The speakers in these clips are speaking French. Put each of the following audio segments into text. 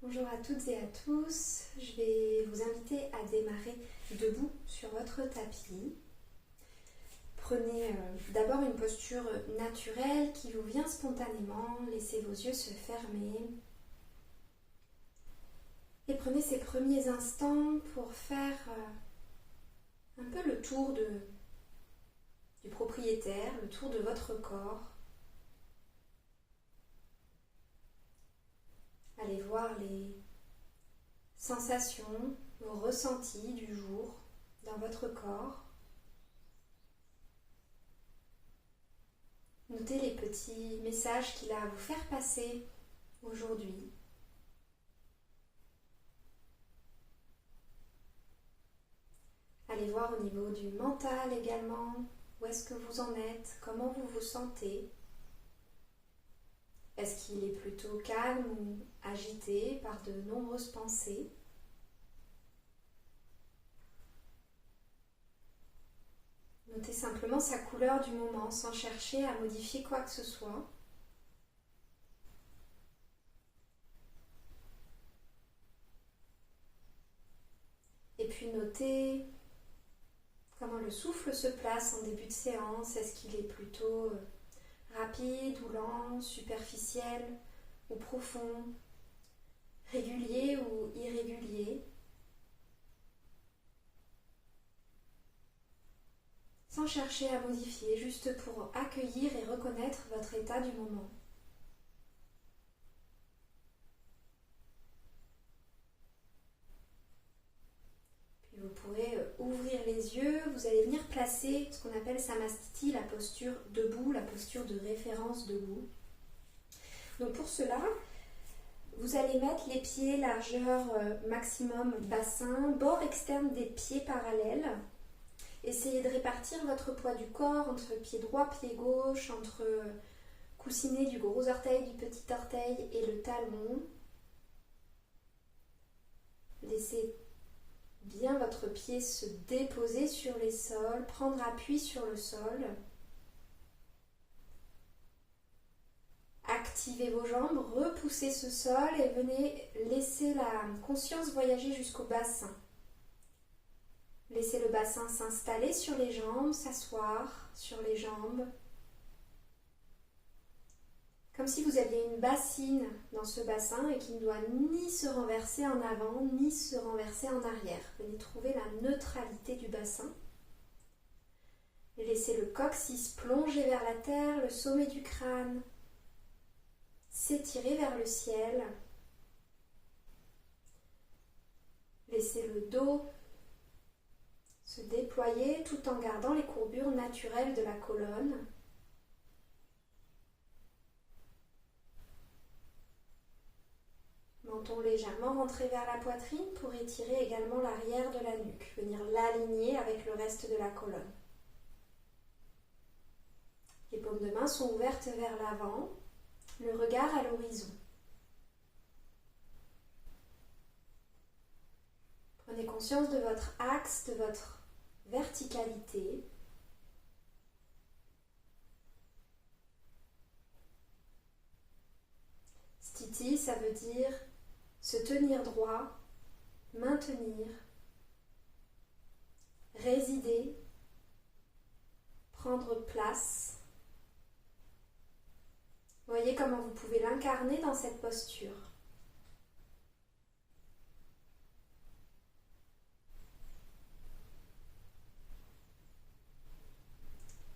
Bonjour à toutes et à tous, je vais vous inviter à démarrer debout sur votre tapis. Prenez d'abord une posture naturelle qui vous vient spontanément, laissez vos yeux se fermer. Et prenez ces premiers instants pour faire un peu le tour du propriétaire, le tour de votre corps. Allez voir les sensations, vos ressentis du jour dans votre corps. Notez les petits messages qu'il a à vous faire passer aujourd'hui. Allez voir au niveau du mental également, où est-ce que vous en êtes, comment vous vous sentez. Est-ce qu'il est plutôt calme ou agité par de nombreuses pensées? Notez simplement sa couleur du moment sans chercher à modifier quoi que ce soit. Et puis notez comment le souffle se place en début de séance. Est-ce qu'il est plutôt rapide ou lent, superficiel ou profond, régulier ou irrégulier? Sans chercher à modifier, juste pour accueillir et reconnaître votre état du moment. Puis vous pourrez ouvrir les yeux, vous allez venir placer ce qu'on appelle Samastiti, la posture debout, la posture de référence debout. Donc pour cela, vous allez mettre les pieds largeur maximum bassin, bord externe des pieds parallèles. Essayez de répartir votre poids du corps entre pied droit, pied gauche, entre coussinet du gros orteil, du petit orteil et le talon. Laissez bien votre pied se déposer sur les sols, prendre appui sur le sol. Activez vos jambes, repoussez ce sol et venez laisser la conscience voyager jusqu'au bassin. Laissez le bassin s'installer sur les jambes, s'asseoir sur les jambes. Comme si vous aviez une bassine dans ce bassin et qui ne doit ni se renverser en avant, ni se renverser en arrière. Venez trouver la neutralité du bassin. Laissez le coccyx plonger vers la terre, le sommet du crâne s'étirer vers le ciel. Laissez le dos se déployer tout en gardant les courbures naturelles de la colonne. Menton légèrement rentré vers la poitrine pour étirer également l'arrière de la nuque, venir l'aligner avec le reste de la colonne. Les paumes de main sont ouvertes vers l'avant, le regard à l'horizon. Prenez conscience de votre axe, de votre verticalité. Sthiti, ça veut dire se tenir droit, maintenir, résider, prendre place. Voyez comment vous pouvez l'incarner dans cette posture.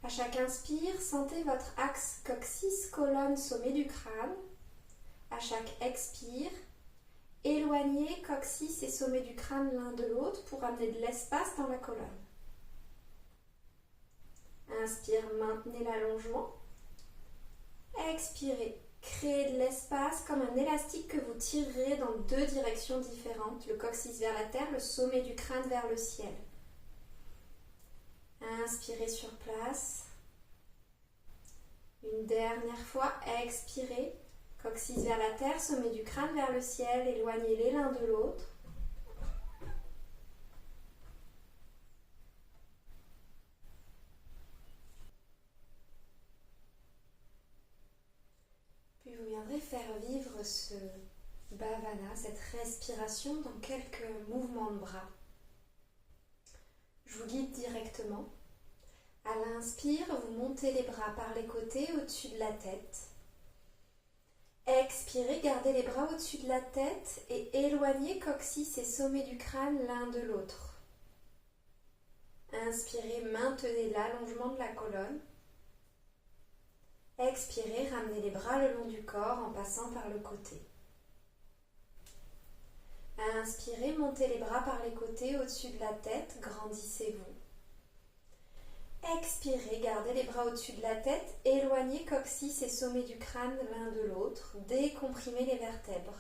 À chaque inspire, sentez votre axe coccyx, colonne, sommet du crâne. À chaque expire, éloignez coccyx et sommet du crâne l'un de l'autre pour amener de l'espace dans la colonne. Inspire, maintenez l'allongement. Expirez, créez de l'espace comme un élastique que vous tirerez dans deux directions différentes, le coccyx vers la terre, le sommet du crâne vers le ciel. Inspirez sur place. Une dernière fois, expirez. Coccyx vers la terre, sommet du crâne vers le ciel, éloignez-les l'un de l'autre. Puis vous viendrez faire vivre ce Bhavana, cette respiration dans quelques mouvements de bras. Je vous guide directement. À l'inspire, vous montez les bras par les côtés au-dessus de la tête. Expirez, gardez les bras au-dessus de la tête et éloignez coccyx et sommet du crâne l'un de l'autre. Inspirez, maintenez l'allongement de la colonne. Expirez, ramenez les bras le long du corps en passant par le côté. Inspirez, montez les bras par les côtés au-dessus de la tête, grandissez-vous. Expirez, gardez les bras au-dessus de la tête, éloignez coccyx et sommet du crâne l'un de l'autre, décomprimez les vertèbres.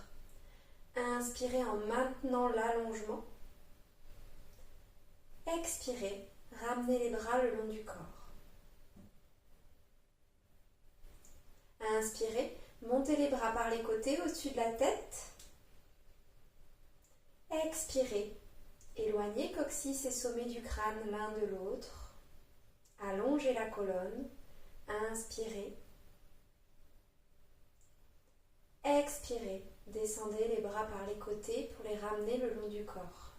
Inspirez en maintenant l'allongement. Expirez, ramenez les bras le long du corps. Inspirez, montez les bras par les côtés au-dessus de la tête. Expirez, éloignez coccyx et sommet du crâne l'un de l'autre. Allongez la colonne, inspirez, expirez, descendez les bras par les côtés pour les ramener le long du corps.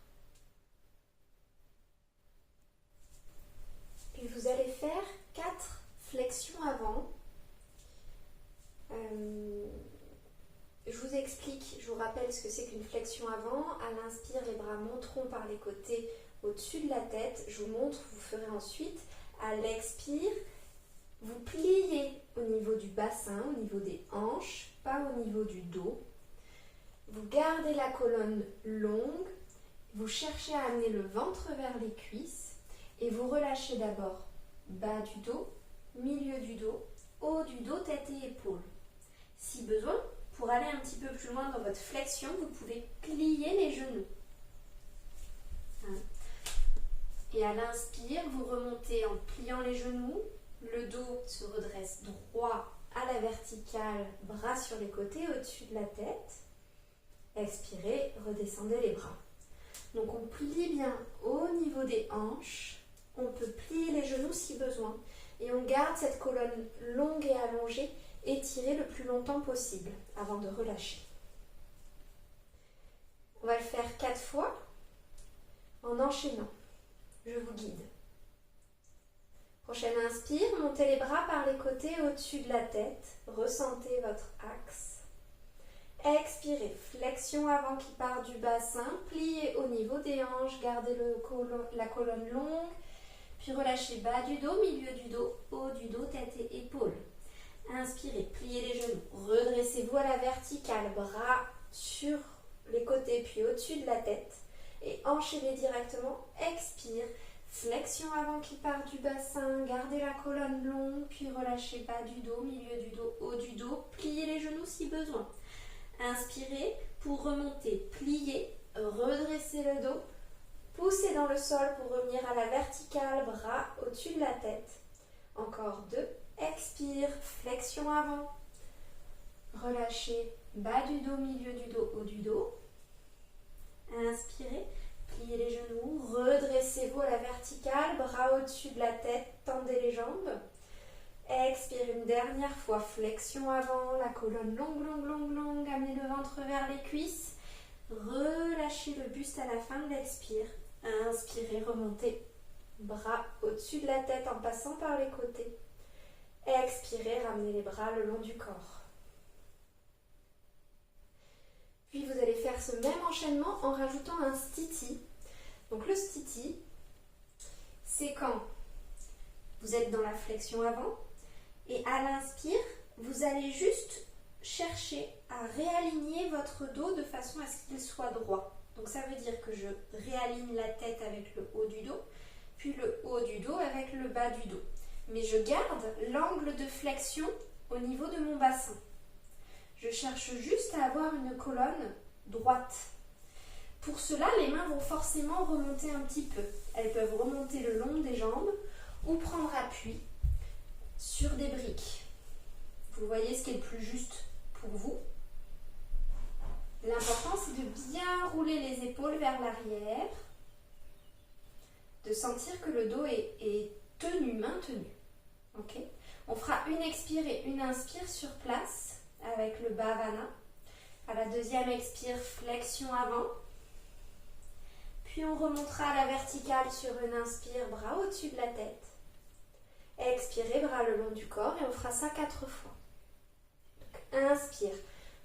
Puis vous allez faire 4 flexions avant. Je vous explique, je vous rappelle ce que c'est qu'une flexion avant. À l'inspire, les bras monteront par les côtés au-dessus de la tête. Je vous montre, vous ferez ensuite. À l'expire, vous pliez au niveau du bassin, au niveau des hanches, pas au niveau du dos. Vous gardez la colonne longue, vous cherchez à amener le ventre vers les cuisses et vous relâchez d'abord bas du dos, milieu du dos, haut du dos, tête et épaules. Si besoin, pour aller un petit peu plus loin dans votre flexion, vous pouvez plier les genoux. Et à l'inspire, vous remontez en pliant les genoux, le dos se redresse droit à la verticale, bras sur les côtés au-dessus de la tête. Expirez, redescendez les bras. Donc on plie bien au niveau des hanches, on peut plier les genoux si besoin et on garde cette colonne longue et allongée étirée le plus longtemps possible avant de relâcher. On va le faire 4 fois en enchaînant. Je vous guide. Prochaine inspire, montez les bras par les côtés au-dessus de la tête. Ressentez votre axe. Expirez, flexion avant qui part du bassin. Pliez au niveau des hanches, gardez la colonne longue. Puis relâchez bas du dos, milieu du dos, haut du dos, tête et épaules. Inspirez, pliez les genoux. Redressez-vous à la verticale, bras sur les côtés puis au-dessus de la tête. Et enchaînez directement, expire, flexion avant qui part du bassin, gardez la colonne longue, puis relâchez bas du dos, milieu du dos, haut du dos, pliez les genoux si besoin. Inspirez pour remonter, plier, redresser le dos, poussez dans le sol pour revenir à la verticale, bras au-dessus de la tête. Encore 2, expire, flexion avant, relâchez bas du dos, milieu du dos, haut du dos. Inspirez, pliez les genoux, redressez-vous à la verticale, bras au-dessus de la tête, tendez les jambes. Expirez une dernière fois, flexion avant, la colonne longue, longue, longue, longue, amenez le ventre vers les cuisses. Relâchez le buste à la fin de l'expire. Inspirez, remontez, bras au-dessus de la tête en passant par les côtés. Expirez, ramenez les bras le long du corps. Puis vous allez faire ce même enchaînement en rajoutant un sthiti. Donc le sthiti, c'est quand vous êtes dans la flexion avant et à l'inspire, vous allez juste chercher à réaligner votre dos de façon à ce qu'il soit droit. Donc ça veut dire que je réaligne la tête avec le haut du dos, puis le haut du dos avec le bas du dos. Mais je garde l'angle de flexion au niveau de mon bassin. Je cherche juste à avoir une colonne droite. Pour cela, les mains vont forcément remonter un petit peu. Elles peuvent remonter le long des jambes ou prendre appui sur des briques. Vous voyez ce qui est le plus juste pour vous. L'important, c'est de bien rouler les épaules vers l'arrière, de sentir que le dos est tenu, maintenu. Okay. On fera une expire et une inspire sur place avec le Bhavana. À la deuxième, expire, flexion avant. Puis on remontera à la verticale sur une inspire, bras au-dessus de la tête. Expirez, bras le long du corps et on fera ça 4 fois. Donc, inspire,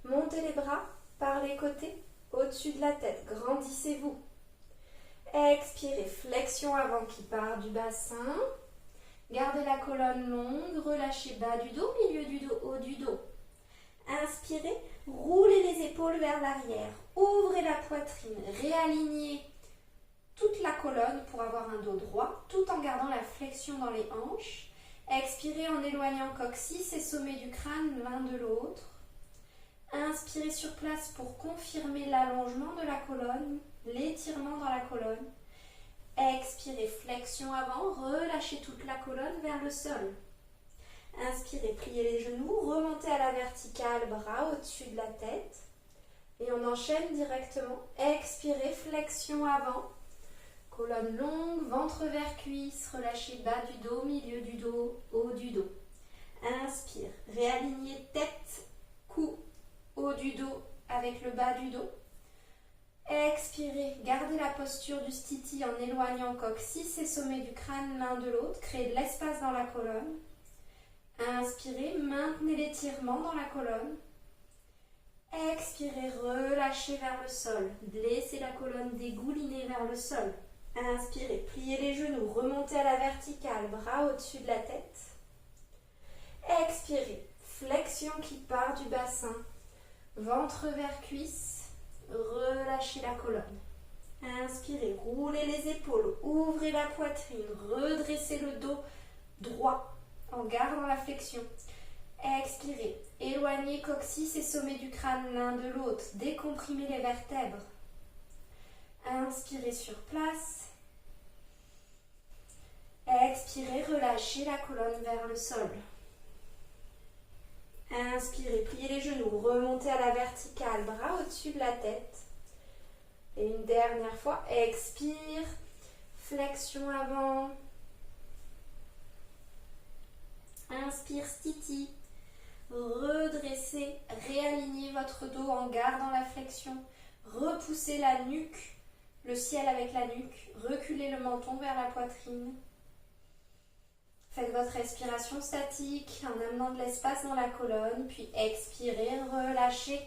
montez les bras par les côtés, au-dessus de la tête, grandissez-vous. Expirez, flexion avant qui part du bassin. Gardez la colonne longue, relâchez bas du dos, milieu du dos, haut du dos. Inspirez, roulez les épaules vers l'arrière, ouvrez la poitrine, réalignez toute la colonne pour avoir un dos droit, tout en gardant la flexion dans les hanches. Expirez en éloignant coccyx et sommet du crâne l'un de l'autre. Inspirez sur place pour confirmer l'allongement de la colonne, l'étirement dans la colonne. Expirez, flexion avant, relâchez toute la colonne vers le sol. Inspirez, pliez les genoux, remontez à la verticale, bras au-dessus de la tête. Et on enchaîne directement. Expirez, flexion avant. Colonne longue, ventre vers cuisse, relâchez bas du dos, milieu du dos, haut du dos. Inspire, réalignez tête, cou, haut du dos avec le bas du dos. Expirez, gardez la posture du stiti en éloignant coccyx et sommet du crâne l'un de l'autre, créez de l'espace dans la colonne. Inspirez, maintenez l'étirement dans la colonne. Expirez, relâchez vers le sol, laissez la colonne dégouliner vers le sol. Inspirez, pliez les genoux, remontez à la verticale, bras au-dessus de la tête. Expirez, flexion qui part du bassin, ventre vers cuisse, relâchez la colonne. Inspirez, roulez les épaules, ouvrez la poitrine, redressez le dos droit en gardant la flexion. Expirez, éloignez coccyx et sommet du crâne l'un de l'autre, décomprimez les vertèbres. Inspirez sur place. Expirez, relâchez la colonne vers le sol. Inspirez, pliez les genoux, remontez à la verticale, bras au-dessus de la tête. Et une dernière fois, expire, flexion avant. Inspire, stiti. Redressez, réalignez votre dos en gardant la flexion. Repoussez la nuque, le ciel avec la nuque. Reculez le menton vers la poitrine. Faites votre respiration statique en amenant de l'espace dans la colonne, puis expirez, relâchez.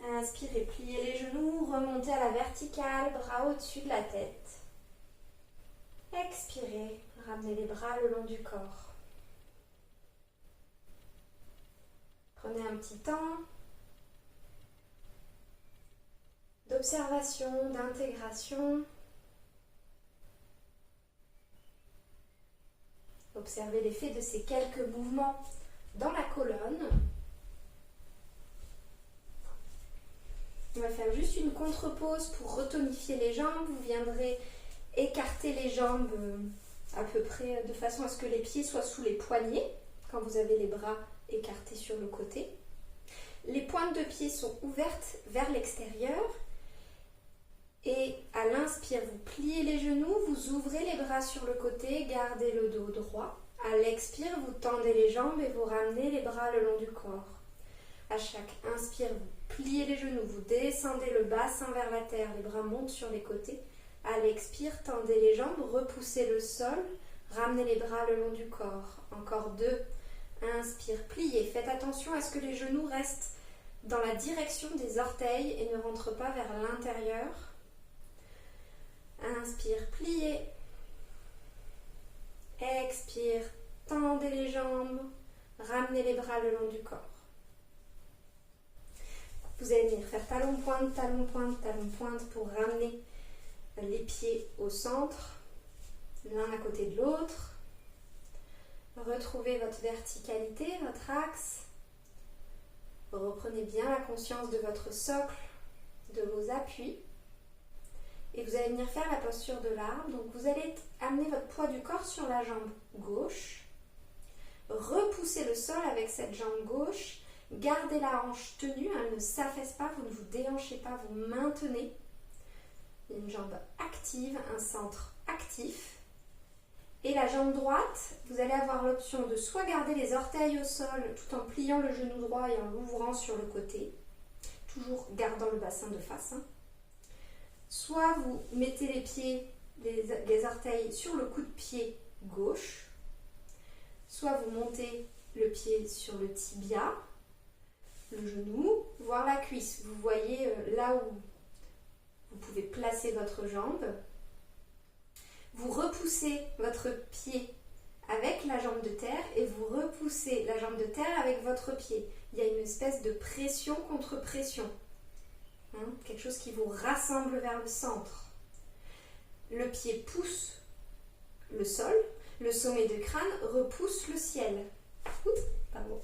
Inspirez, pliez les genoux, remontez à la verticale, bras au-dessus de la tête. Expirez, ramenez les bras le long du corps. Prenez un petit temps d'observation, d'intégration. Observez l'effet de ces quelques mouvements dans la colonne. On va faire juste une contre-pause pour retonifier les jambes. Vous viendrez écarter les jambes à peu près de façon à ce que les pieds soient sous les poignets quand vous avez les bras écartés sur le côté. Les pointes de pied sont ouvertes vers l'extérieur. Et à l'inspire, vous pliez les genoux, vous ouvrez les bras sur le côté, gardez le dos droit. À l'expire, vous tendez les jambes et vous ramenez les bras le long du corps. À chaque inspire, vous pliez les genoux, vous descendez le bassin vers la terre, les bras montent sur les côtés. À l'expire, tendez les jambes, repoussez le sol, ramenez les bras le long du corps. Encore 2. Inspire, pliez. Faites attention à ce que les genoux restent dans la direction des orteils et ne rentrent pas vers l'intérieur. Inspire, pliez. Expire, tendez les jambes, ramenez les bras le long du corps. Vous allez venir faire talon-pointe, talon-pointe, talon-pointe pour ramener les pieds au centre, l'un à côté de l'autre. Retrouvez votre verticalité, votre axe. Reprenez bien la conscience de votre socle, de vos appuis. Et vous allez venir faire la posture de l'arbre. Donc vous allez amener votre poids du corps sur la jambe gauche. Repoussez le sol avec cette jambe gauche. Gardez la hanche tenue, elle ne s'affaisse pas, vous ne vous déhanchez pas, vous maintenez. Une jambe active, un centre actif. Et la jambe droite, vous allez avoir l'option de soit garder les orteils au sol tout en pliant le genou droit et en l'ouvrant sur le côté, toujours gardant le bassin de face. Soit vous mettez les pieds, les orteils sur le coup de pied gauche, soit vous montez le pied sur le tibia, le genou, voire la cuisse. Vous voyez là où vous pouvez placer votre jambe. Vous repoussez votre pied avec la jambe de terre et vous repoussez la jambe de terre avec votre pied. Il y a une espèce de pression contre pression. Quelque chose qui vous rassemble vers le centre. Le pied pousse le sol, le sommet de crâne repousse le ciel. Pardon.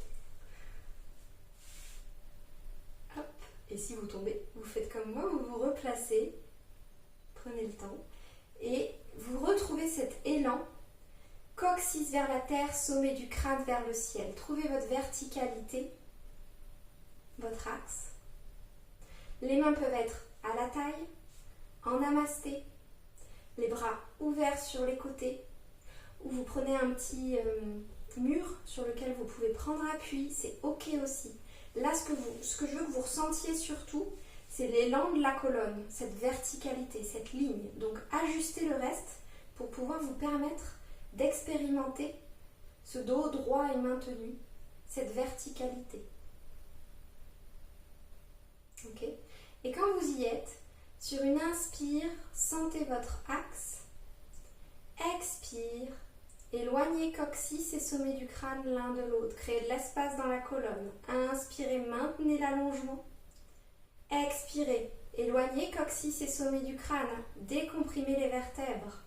Hop. Et si vous tombez, vous faites comme moi, vous vous replacez, prenez le temps, et vous retrouvez cet élan, coccyx vers la terre, sommet du crâne vers le ciel. Trouvez votre verticalité, votre axe. Les mains peuvent être à la taille, en namasté, les bras ouverts sur les côtés, ou vous prenez un petit mur sur lequel vous pouvez prendre appui, c'est ok aussi. Là, ce que je veux que vous ressentiez surtout, c'est l'élan de la colonne, cette verticalité, cette ligne. Donc ajustez le reste pour pouvoir vous permettre d'expérimenter ce dos droit et maintenu, cette verticalité. Ok ? Et quand vous y êtes, sur une inspire, sentez votre axe. Expire, éloignez coccyx et sommet du crâne l'un de l'autre. Créez de l'espace dans la colonne. Inspirez, maintenez l'allongement. Expirez, éloignez coccyx et sommet du crâne. Décomprimez les vertèbres.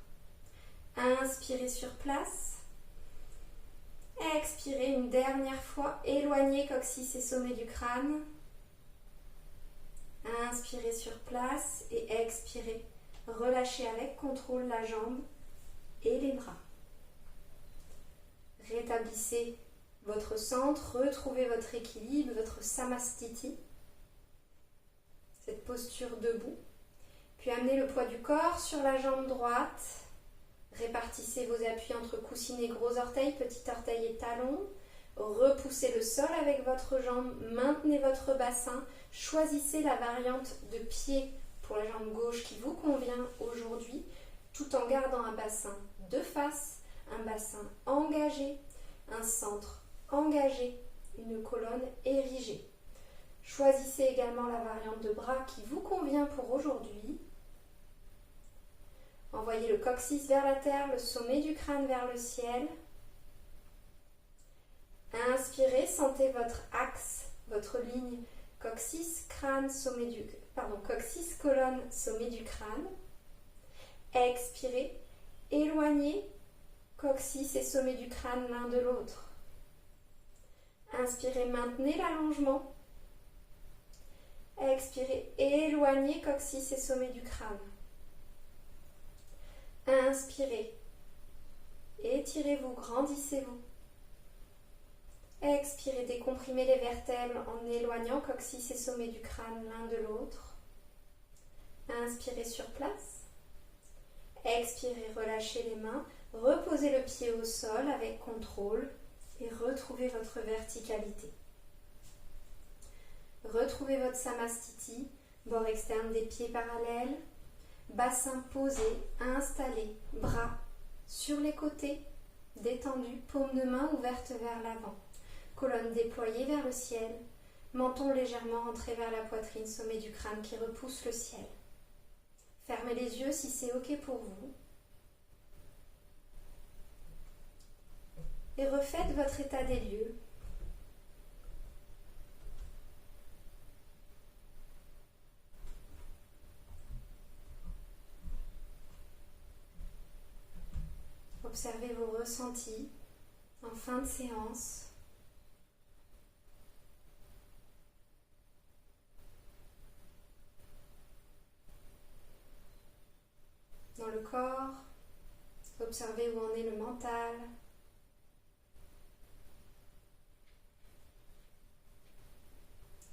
Inspirez sur place. Expirez une dernière fois, éloignez coccyx et sommet du crâne. Inspirez sur place et expirez. Relâchez avec contrôle la jambe et les bras. Rétablissez votre centre, retrouvez votre équilibre, votre samastiti, cette posture debout. Puis amenez le poids du corps sur la jambe droite. Répartissez vos appuis entre coussinet, gros orteil, petit orteil et talon. Repoussez le sol avec votre jambe, maintenez votre bassin. Choisissez la variante de pied pour la jambe gauche qui vous convient aujourd'hui, tout en gardant un bassin de face, un bassin engagé, un centre engagé, une colonne érigée. Choisissez également la variante de bras qui vous convient pour aujourd'hui. Envoyez le coccyx vers la terre, le sommet du crâne vers le ciel. Inspirez, sentez votre axe, votre ligne coccyx, crâne, coccyx, colonne, sommet du crâne. Expirez, éloignez coccyx et sommet du crâne l'un de l'autre. Inspirez, maintenez l'allongement. Expirez, éloignez coccyx et sommet du crâne. Inspirez, étirez-vous, grandissez-vous. Expirez, décomprimez les vertèbres en éloignant coccyx et sommet du crâne l'un de l'autre. Inspirez sur place. Expirez, relâchez les mains. Reposez le pied au sol avec contrôle et retrouvez votre verticalité. Retrouvez votre samastiti, bord externe des pieds parallèles, bassin posé, installé, bras sur les côtés, détendu, paume de main ouverte vers l'avant. Colonne déployée vers le ciel, menton légèrement rentré vers la poitrine, sommet du crâne qui repousse le ciel. Fermez les yeux si c'est ok pour vous. Et refaites votre état des lieux. Observez vos ressentis en fin de séance. Dans le corps, observez où en est le mental.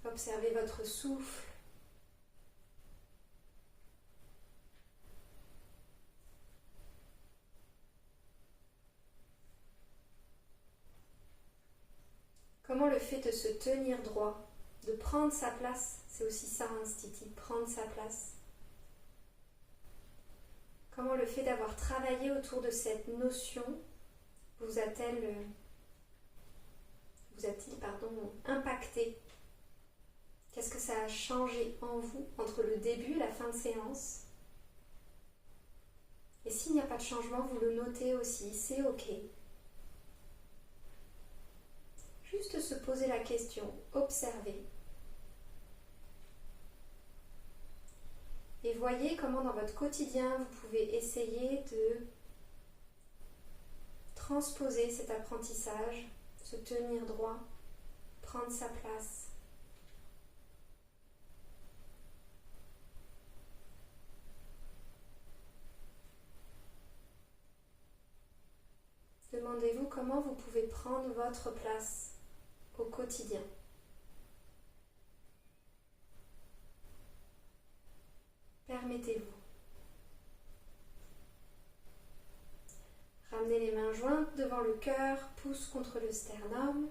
Observez votre souffle. fait de se tenir droit, de prendre sa place, c'est aussi ça un stiti, prendre sa place. Comment le fait d'avoir travaillé autour de cette notion vous a-t-il impacté? Qu'est-ce que ça a changé en vous entre le début et la fin de séance? Et s'il n'y a pas de changement, vous le notez aussi, c'est ok. Juste se poser la question, observer. Et voyez comment dans votre quotidien, vous pouvez essayer de transposer cet apprentissage, se tenir droit, prendre sa place. Demandez-vous comment vous pouvez prendre votre place au quotidien. Permettez-vous. Ramenez les mains jointes devant le cœur, pouce contre le sternum.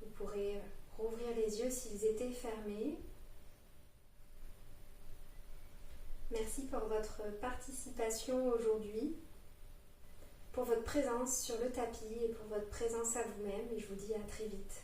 Vous pourrez rouvrir les yeux s'ils étaient fermés. Merci pour votre participation aujourd'hui, pour votre présence sur le tapis et pour votre présence à vous-même. Et je vous dis à très vite.